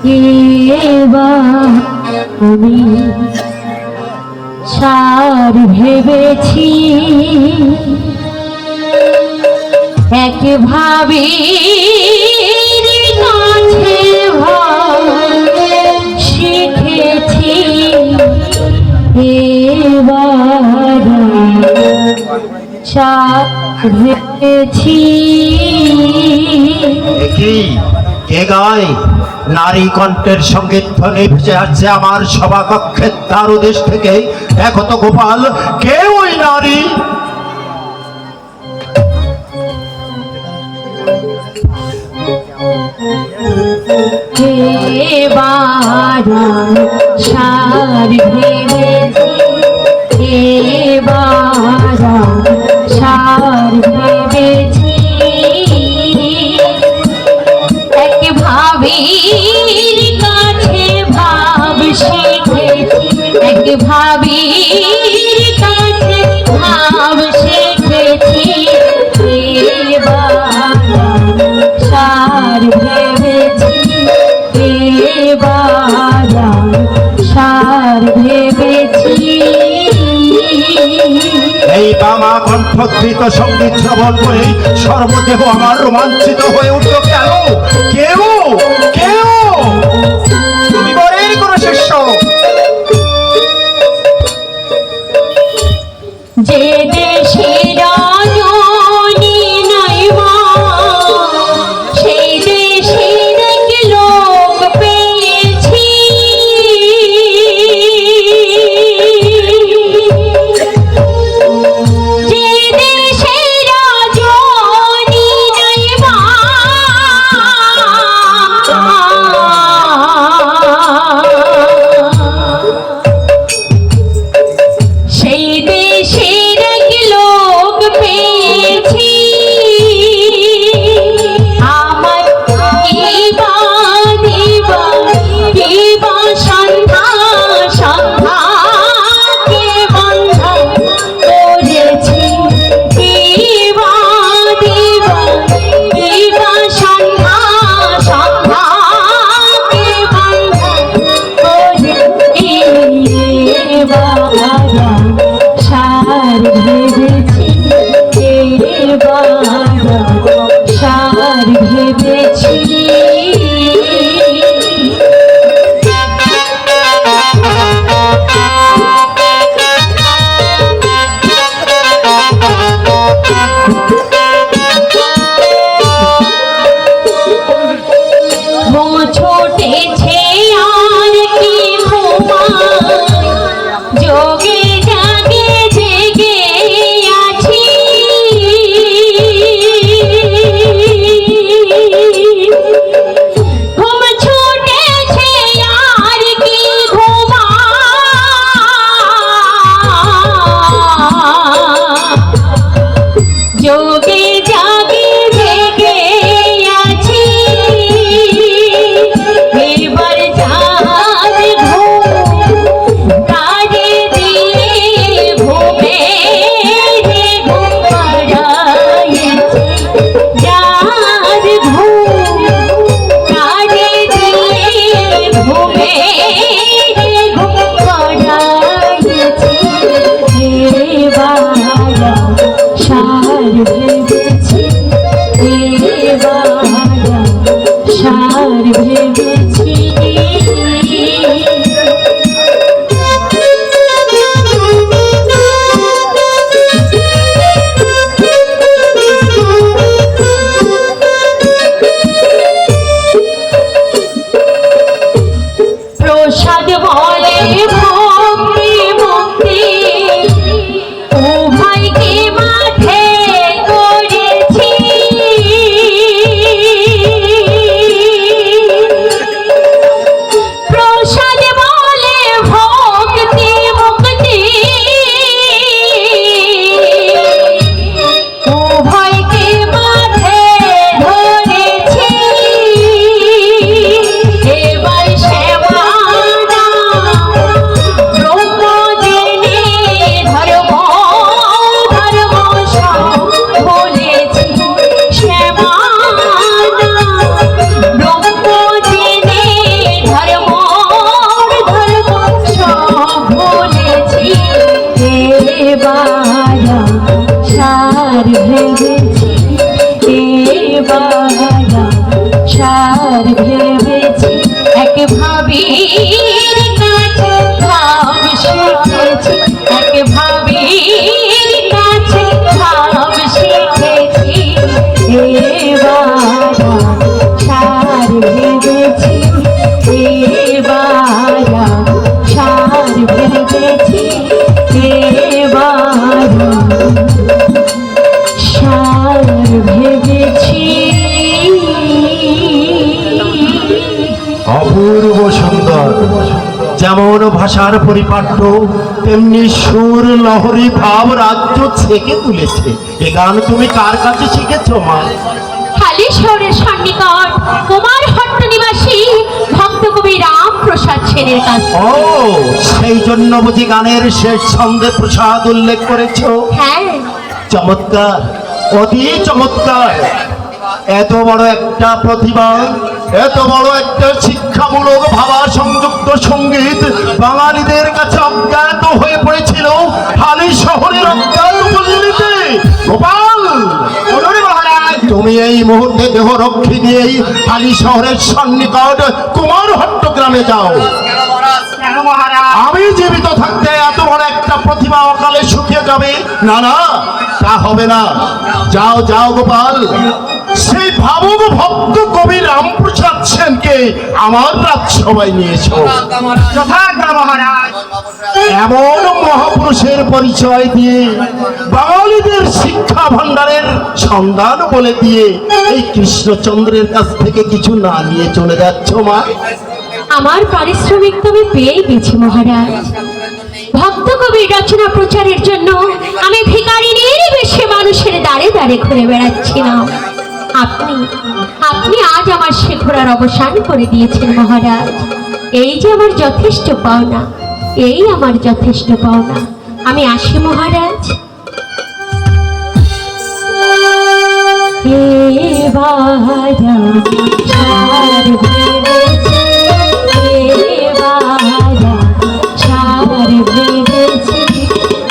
এবার আমি সার ভেবেছি এক ভাবির কাছে শিখেছি এবার সার ভেবেছি। কে গায় নারী কণ্ঠের সঙ্গীত ধ্বনি ভেসে আসছে আমার সভাকক্ষের দ্বারদেশ থেকে। দেখো তো গোপাল, কে ওই নারী? এবার সার ভেবেছি এবার সার ভেবেছি এক ভাবির কাছে ভাব শিখেছি এক ভাবির কাছে ভাব শিখেছি এবার সার ভেবেছি এবার সার ভেবেছি। এই বামা কণ্ঠকৃত সঙ্গীত শ্রবণ করে সর্বদেহ আমার রোমাঞ্চিত হয়ে উঠল। কেন? কেউ কেউ তুমি বরের কোন শিষ্য? যে দেশে রাজনী নাই মা সেই দেশে নাকি লোক পেয়েছি যে দেশে রাজনী নাই মা সেই দেশের এক লোক পেয়েছি আমার কিবা দিবা কিবা সন্ধ্যা সন্ধ্যা কে বন্ধ করেছি কিবা দিবা কিবা সন্ধ্যা সন্ধ্যা কে বন্ধ করেছি এবার সার ভেবেছি এবার সার ভেবেছি। ছোটেছে আর কি ঘুমায় যোগে জাগে জেগে আছি ঘুম ছুটেছে আর কি ঘুমায় যোগে জাগে জেগে আছি এবার যার ঘুম কারে দিয়ে ঘুমে রে ঘুম পাড়াইছি যার ঘুম কারে দিয়ে ঘুমে রে ঘুম পাড়াইছি এবার সার ভেবেছি এবার সার ভেবেছি। প্রসাদ বলে ভক্তি মুক্তি উভয়কে মাঠে করেছি ভেবেছি এক ভাবির কাছে ভাব শিখেছি, এক ভাবির কাছে ভাব শিখেছি, এবার সার ভেবেছি, এবার সার ভেবেছি, এবার সার ভেবেছি। অপূর্ব সুন্দর, যেমন ভাষার পরিপাট্য তেমনি সুর লহরী ভাব রাজ্য ছেকে তুলেছে। এ গান তুমি কার কাছে শিখেছো মা? হালি শহরের সন্নিকট কুমার হট্ট নিবাসী ভক্ত কবি রামপ্রসাদ সেনের কাছে। ও, সেই জন্য বুঝি গানের শেষ ছন্দে প্রসাদ উল্লেখ করেছো? হ্যাঁ, চমৎকার, অতি চমৎকার। এত বড় একটা প্রতিভা, এত বড় একটা শিক্ষামূলক ভাবা সংযুক্ত সঙ্গীত বাঙালিদের কাছে অজ্ঞাত হয়ে পড়েছিল হালি শহরের অজ্ঞাত পল্লীতে। গোপাল, তুমি এই মুহূর্তে দেহ রক্ষী দিয়েই হালি শহরের সন্নিকট কুমার হট্ট গ্রামে যাও। আমি জীবিত থাকতে এত বড় একটা প্রতিভা অকালে শুকিয়ে যাবে? না না, তা হবে না। যাও যাও গোপাল, সেই ভাবুক ভক্ত কবি রামপ্রসাদ সেনকে আমার রাজসভায় নিয়ে এসো। এমন মহাপুরুষের পরিচয় দিয়ে বাঙালিদের শিক্ষা ভান্ডারের সন্ধান বলে দিয়ে এই কৃষ্ণচন্দ্রের কাছ থেকে কিছু না নিয়ে চলে যাচ্ছ মা? আমার পারিশ্রমিক তো আমি পেয়েই গেছি মহারাজ। ভক্ত কবির রচনা প্রচারের জন্য আমি ভিখারিনীর বেশে মানুষের দ্বারে দ্বারে ঘুরে বেড়াচ্ছিলাম। আপনি আপনি আজ আমার সে ঘোরার অবসান করে দিয়েছেন মহারাজ। এই যে আমার যথেষ্ট পাওনা, এই আমার যথেষ্ট পাওনা। আমি আসি মহারাজ। এবার সার ভেবেছি, এবার সার ভেবেছি,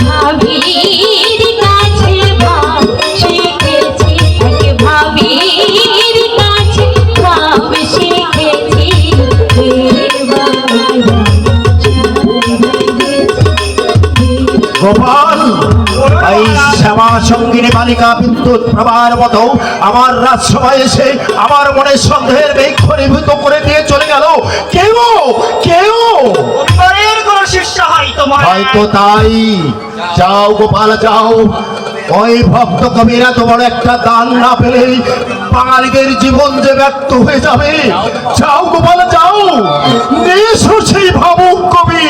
ভাবির কাছে ভাব শিখেছি, এক ভাবির কাছে ভাব শিখেছি, এবার সার ভেবেছি। গোপাল, এই শ্যামা সঙ্গিনী বালিকা বিদ্যুৎ প্রভার মতো আমার রাজসভায় এসে আমার মনে সন্দেহের মেঘ ঘনীভূত করে দিয়ে চলে গেল। কেউ কেউ কোনো শিষ্য হয়তো তাই। যাও গোপাল যাও, ওই ভক্ত কবিরা তো বড় একটা দান না পেলেই বাঙালিদের জীবন যে ব্যর্থ হয়ে যাবে। যাও গোপাল যাও, নিয়ে এসো সেই ভাবুক কবি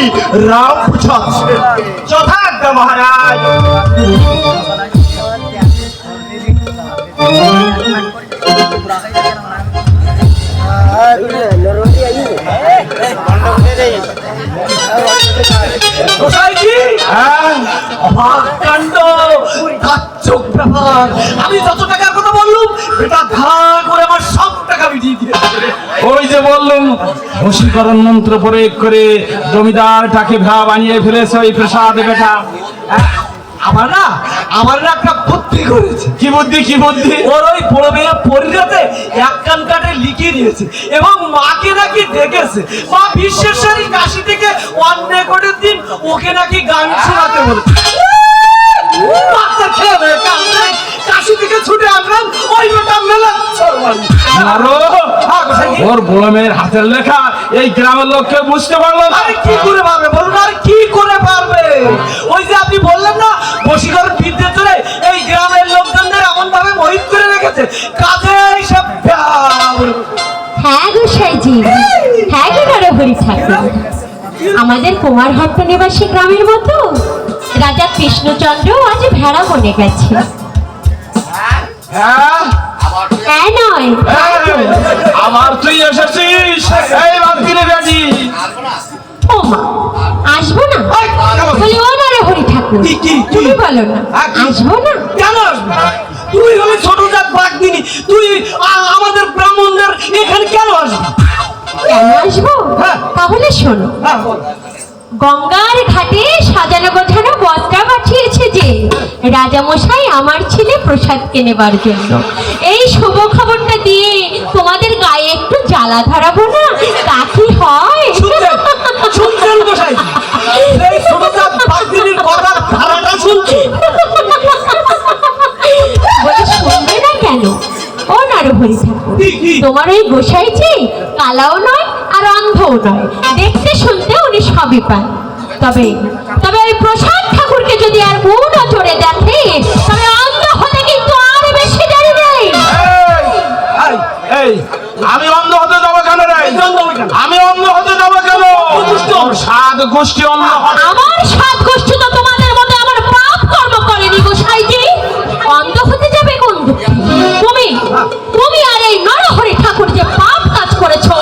রামপ্রসাদ সেনকে। যথার্থ মহারাজ। আমি যত টাকার কথা বললুম এটা ধার করে আমার সব টাকা মিটিয়ে দিয়েছে। ওই যে বললুম বশীকরণ মন্ত্র প্রয়োগ করে জমিদারটাকে ভা বানিয়ে ফেলেছে ওই প্রসাদ বেটা। আমার না একটা বুদ্ধি করেছে। কি বুদ্ধি, কি বুদ্ধি? ওর ওই বড় মেয়ে পরিরাতে এক কান কাটে লিখিয়ে দিয়েছে এবং মাকে নাকি দেখেছে। মা বিশ্বেশ্বরী কাশি থেকে অন্য কোটের দিন ওকে নাকি গান শোনাতে বলেছে। মাথা খেয়ে নেয়, কাশি থেকে ছুটে আসলাম ওই বেটা মেলাচ্ছে। আরো ওর বড় মেয়ের হাতের লেখা এই গ্রামের লোককে বুঝতে পারলো না। আরে কি করে পারবে বলুন, আর কি করে পারবে? ওই যে আপনি বললেন না বশীকরণ বিদ্যে চলে এই গ্রামের লোকজনদের এমন ভাবে মোহিত করে রেখেছে, কাজে সব হ্যাঁ গোসাইজি, হ্যাঁ কি নরহরি ঠাকুর। আমাদের কুমার হট্ট নিবাসী গ্রামের মতো রাজা কৃষ্ণচন্দ্র আজ ভেড়া বনে গেছে। হ্যাঁ হ্যাঁ নয়, আমার তুই এসেছিস এই বাগদিনে বেটি। ও মা, আসবো না বলি? ও নরহরি ঠাকুর, তুমি বলো না আসবো না? কেন আসবে? তুই হলে ছোট জাত বাগদিনী, তুই আমাদের ব্রাহ্মণদের এখানে কেন আসবি? কেন আসবো? তাহলে শোনো, গঙ্গার ঘাটে সাজানো গোছানো বস্তা পাঠিয়েছে যে রাজামশাই আমার ছেলে প্রসাদ নেবার জন্য। এই শুভ খবরটা দিয়ে তোমাদের গায়ে একটু জ্বালা গলা ধরাবো না কাকি হয়। শুনছেন শুনছেন গোসাই এই ছোটজাত বাগদিনীর কথা ধারাটা শুনছেন? বলে শুনবে না কেন? ও নরহরি ঠাকুর, কি? তোমার ওই গোসাইজি কালাও নয় আর অন্ধও নয়, দেখতে শুনতে উনি সবই পান। তবে তবে ওই প্রসাদ ঠাকুরকে যদি আর নজরে দেখে তবে অন্ধ হতে কিন্তু আর বেশি দেরি নেই। এই, এই আমি অন্ধ হতে যাবো কেন রে? আমি অন্ধ হতে যাবো কেন? সাত গোষ্ঠী অন্ধ হবে। আমার সাত গোষ্ঠী তো তোমাদের মতো আমার পাপ কর্ম করেনি গোসাইজি, অন্ধ হতে যাবে কোন দুঃখে? তুমি তুমি আর এই নরহরি ঠাকুর যে পাপ কাজ করেছো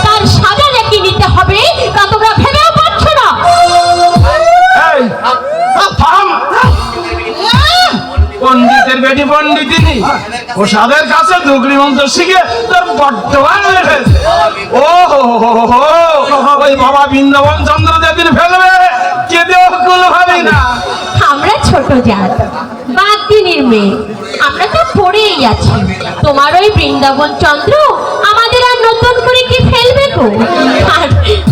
তার সাজা যে কি নিতে হবে তা তোমরা ভেবেও পাচ্ছ না। এই থাম। পণ্ডিতের বেটি পণ্ডিতিনী প্রসাদের কাছে দুগড়ি মন্ত্র শিখে তোর বর্তমান হয়েছে। ও হো, ওই বাবা বৃন্দাবন চন্দ্র যেদিন ফেলবে কেঁদেও কুল হবে না। আমরা ছোট জাত বাগদিনীর মেয়ে, আমরা তো পড়েই আছি। তোমার ওই বৃন্দাবন চন্দ্র আমাদের আর নতুন করে কি ফেলবে গো?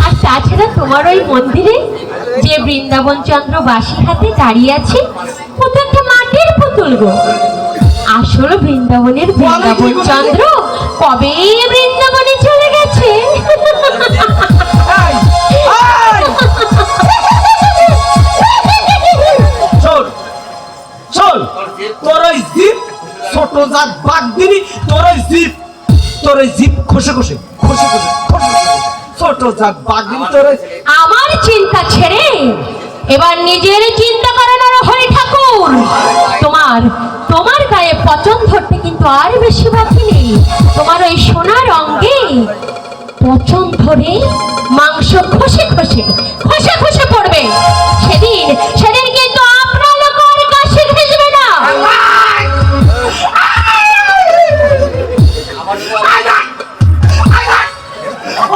আর তাছাড়া তোমার ওই মন্দিরে যে বৃন্দাবন চন্দ্র বাসি হাতে দাঁড়িয়ে আছে ও তো একটা মাটির পুতুল গো। আসল বৃন্দাবনের বৃন্দাবন চন্দ্র কবে বৃন্দাবনে চলে গেছে। শোন শোন, তোর ওই জিপ ছোটজাত বাগদিনী, তোর ওই জিপ খসে খসে ছোটজাত বাগদিনী তোর আমার চিন্তা ছেড়ে এবার নিজের চিন্তা করে নরহরি ঠাকুর। তোমার গায়ে পচন ধরতে কিন্তু আর বেশি বাকি নেই। তোমার ওই সোনার অঙ্গে পচন ধরে মাংস খসে পড়বে। সেদিন কিন্তু আপনার লোক আর কাশি ঘেঁষবে না।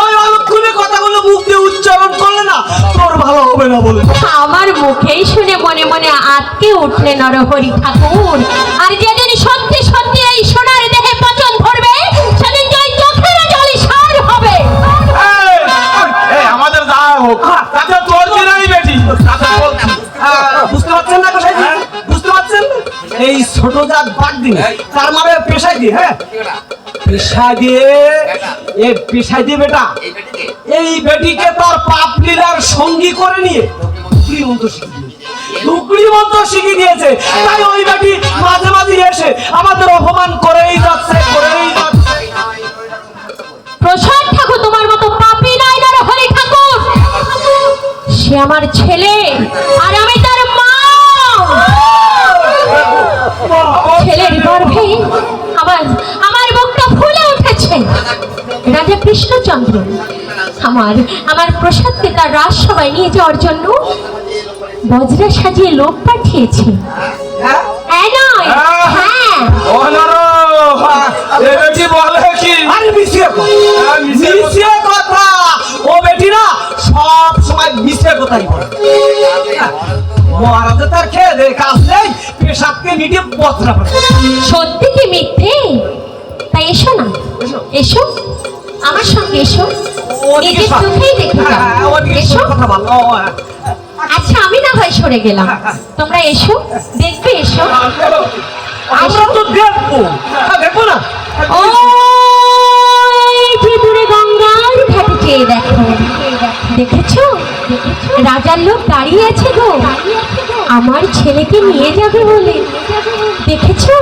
ওই অলক্ষণে কথাগুলো মুখ দিয়ে উচ্চারণ করলে না তোর ভালো হবে না বলে। আমার মুখেই শুনে মনে মনে আটকে উঠলে নরহরি ঠাকুর। আর যেদিন সত্যি সত্যি এই সোনার দেহে পচন ধরবে সেদিন ওই চোখের জলে সার হবে। এই আমাদের যা হোক তাতে তোর কি নাই বেটি? বুঝতে পারছেন না গোসাই? বুঝতে পারছেন? এই ছোটজাত বাগদিনী তার মানে পেশায় দিয়ে, হ্যাঁ পেশায় দিয়ে বেটা এই বেটিকে তার পাপ লীলার সঙ্গী করে নিয়ে টুকরি মন্ত্র শিখিয়ে দিয়েছে। তাই ওই বেটি মাঝে মাঝে এসে আমাদের অপমান করেই যাচ্ছে। প্রসাদ ঠাকুর তোমার মতো পাপী নাই নরহরি ঠাকুর, সে আমার ছেলে আর আমি তার মা। ছেলের গর্ভে আমার বুকটা ফুলে উঠেছে। রাজা কৃষ্ণচন্দ্র আমার প্রসাদকে তার রাজসভায় নিয়ে যাওয়ার জন্য বজরা সাজিয়ে লোক পাঠিয়েছে। হ্যাঁ নয়, হ্যাঁ। ও নরো, এ বেটি বলে কি? আরে মিশিয়ে কথা, ও বেটি না সব সময় মিশিয়ে কথাই বলে। মহারাজা তার খেয়ে দে কাজ নেই, পেশাবকে নিয়ে বজরা পড়ে। সত্যি কি মিথ্যে? তাই এসো না, এসো আমার সঙ্গে এসো, নিজের চোখেই দেখে যাও। এসো। আচ্ছা আমি না হয় সরে গেলাম, তোমরা এসো, দেখবে এসো। আমরা তো দেখবো, দেখবো না। ওই যে দূরে গঙ্গার ঘাটে চেয়ে দেখো, দেখেছো রাজার লোক দাঁড়িয়ে আছে গো, আমার ছেলেকে নিয়ে যাবে বলে। দেখেছো?